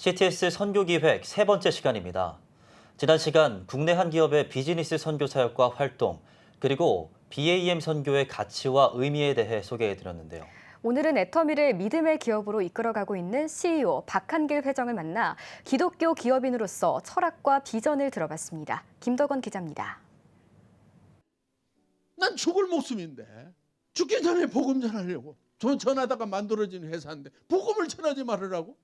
CTS 선교기획 세 번째 시간입니다. 지난 시간 국내 한 기업의 비즈니스 선교 사역과 활동, 그리고 BAM 선교의 가치와 의미에 대해 소개해드렸는데요. 오늘은 애터미를 믿음의 기업으로 이끌어가고 있는 CEO 박한길 회장을 만나 기독교 기업인으로서 철학과 비전을 들어봤습니다. 김덕원 기자입니다. 난 죽을 목숨인데 죽기 전에 복음 전하려고 전하다가 만들어진 회사인데 복음을 전하지 말으라고?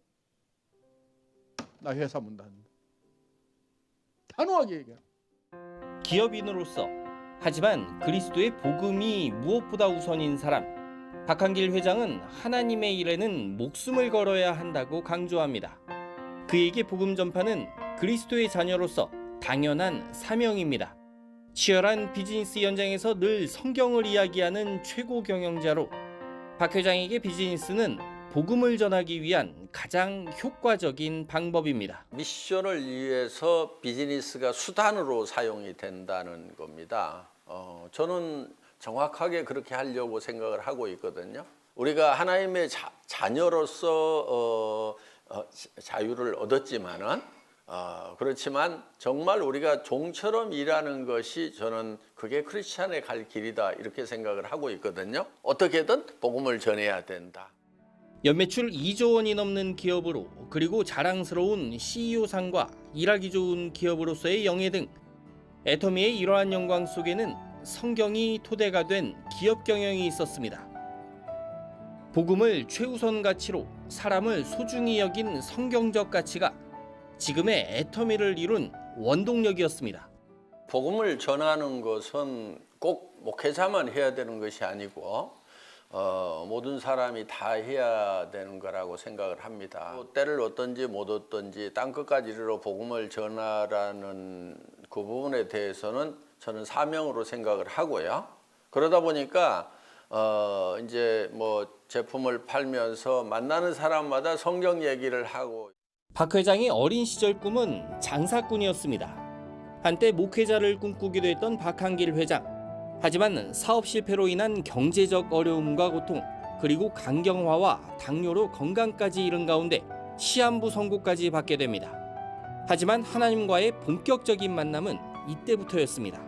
나 회사 문 닫는다. 단호하게 얘기해. 기업인으로서 하지만 그리스도의 복음이 무엇보다 우선인 사람, 박한길 회장은 하나님의 일에는 목숨을 걸어야 한다고 강조합니다. 그에게 복음 전파는 그리스도의 자녀로서 당연한 사명입니다. 치열한 비즈니스 현장에서 늘 성경을 이야기하는 최고 경영자로 박 회장에게 비즈니스는 복음을 전하기 위한 가장 효과적인 방법입니다. 미션을 위해서 비즈니스가 수단으로 사용이 된다는 겁니다. 저는 정확하게 그렇게 하려고 생각을 하고 있거든요. 우리가 하나님의 자녀로서 자유를 얻었지만은 그렇지만 정말 우리가 종처럼 일하는 것이 저는 그게 크리스찬의 갈 길이다 이렇게 생각을 하고 있거든요. 어떻게든 복음을 전해야 된다. 연매출 2조 원이 넘는 기업으로 그리고 자랑스러운 CEO상과 일하기 좋은 기업으로서의 영예 등 애터미의 이러한 영광 속에는 성경이 토대가 된 기업 경영이 있었습니다. 복음을 최우선 가치로 사람을 소중히 여긴 성경적 가치가 지금의 애터미를 이룬 원동력이었습니다. 복음을 전하는 것은 꼭 목회자만 해야 되는 것이 아니고 모든 사람이 다 해야 되는 거라고 생각을 합니다. 때를 얻든지 못 얻든지 땅끝까지 이르러 복음을 전하라는 그 부분에 대해서는 저는 사명으로 생각을 하고요. 그러다 보니까 이제 뭐 제품을 팔면서 만나는 사람마다 성경 얘기를 하고. 박 회장의 어린 시절 꿈은 장사꾼이었습니다. 한때 목회자를 꿈꾸기도 했던 박한길 회장. 하지만 사업 실패로 인한 경제적 어려움과 고통, 그리고 간경화와 당뇨로 건강까지 잃은 가운데 시한부 선고까지 받게 됩니다. 하지만 하나님과의 본격적인 만남은 이때부터였습니다.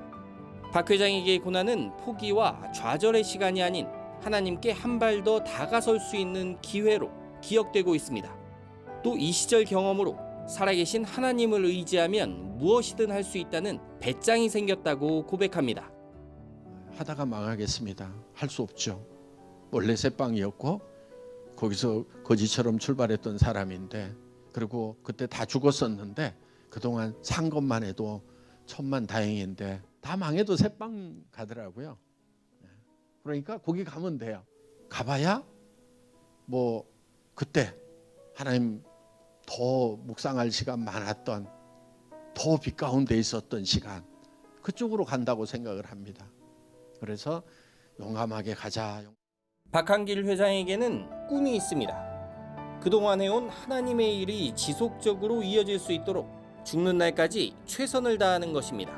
박 회장에게 고난은 포기와 좌절의 시간이 아닌 하나님께 한 발 더 다가설 수 있는 기회로 기억되고 있습니다. 또 이 시절 경험으로 살아계신 하나님을 의지하면 무엇이든 할 수 있다는 배짱이 생겼다고 고백합니다. 하다가 망하겠습니다. 할 수 없죠. 원래 새빵이었고 거기서 거지처럼 출발했던 사람인데, 그리고 그때 다 죽었었는데 그동안 산 것만 해도 천만 다행인데 다 망해도 새빵 가더라고요. 그러니까 거기 가면 돼요. 가봐야 뭐 그때 하나님 더 묵상할 시간 많았던, 더 빛 가운데 있었던 시간, 그쪽으로 간다고 생각을 합니다. 그래서 용감하게 가자. 박한길 회장에게는 꿈이 있습니다. 그동안 해온 하나님의 일이 지속적으로 이어질 수 있도록 죽는 날까지 최선을 다하는 것입니다.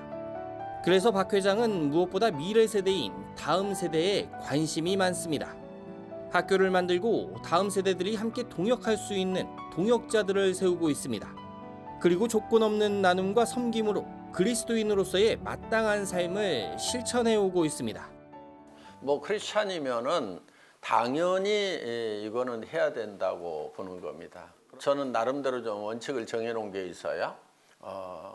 그래서 박 회장은 무엇보다 미래 세대인 다음 세대에 관심이 많습니다. 학교를 만들고 다음 세대들이 함께 동역할 수 있는 동역자들을 세우고 있습니다. 그리고 조건 없는 나눔과 섬김으로 그리스도인으로서의 마땅한 삶을 실천해 오고 있습니다. 뭐 크리스찬이면은 당연히 이거는 해야 된다고 보는 겁니다. 저는 나름대로 좀 원칙을 정해놓은 게 있어요.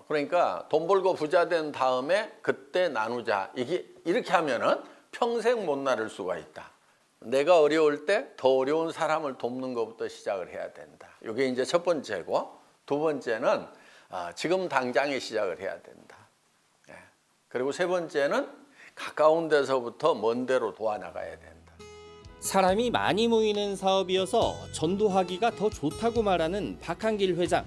그러니까 돈 벌고 부자 된 다음에 그때 나누자. 이렇게 하면은 평생 못 나눌 수가 있다. 내가 어려울 때 더 어려운 사람을 돕는 것부터 시작을 해야 된다. 이게 이제 첫 번째고, 두 번째는 지금 당장에 시작을 해야 된다. 그리고 세 번째는 가까운 데서부터 먼 데로 도와나가야 된다. 사람이 많이 모이는 사업이어서 전도하기가 더 좋다고 말하는 박한길 회장.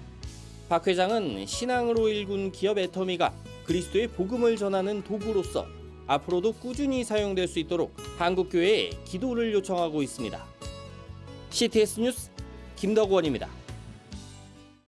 박 회장은 신앙으로 일군 기업 애터미가 그리스도의 복음을 전하는 도구로서 앞으로도 꾸준히 사용될 수 있도록 한국교회에 기도를 요청하고 있습니다. CTS 뉴스 김덕원입니다.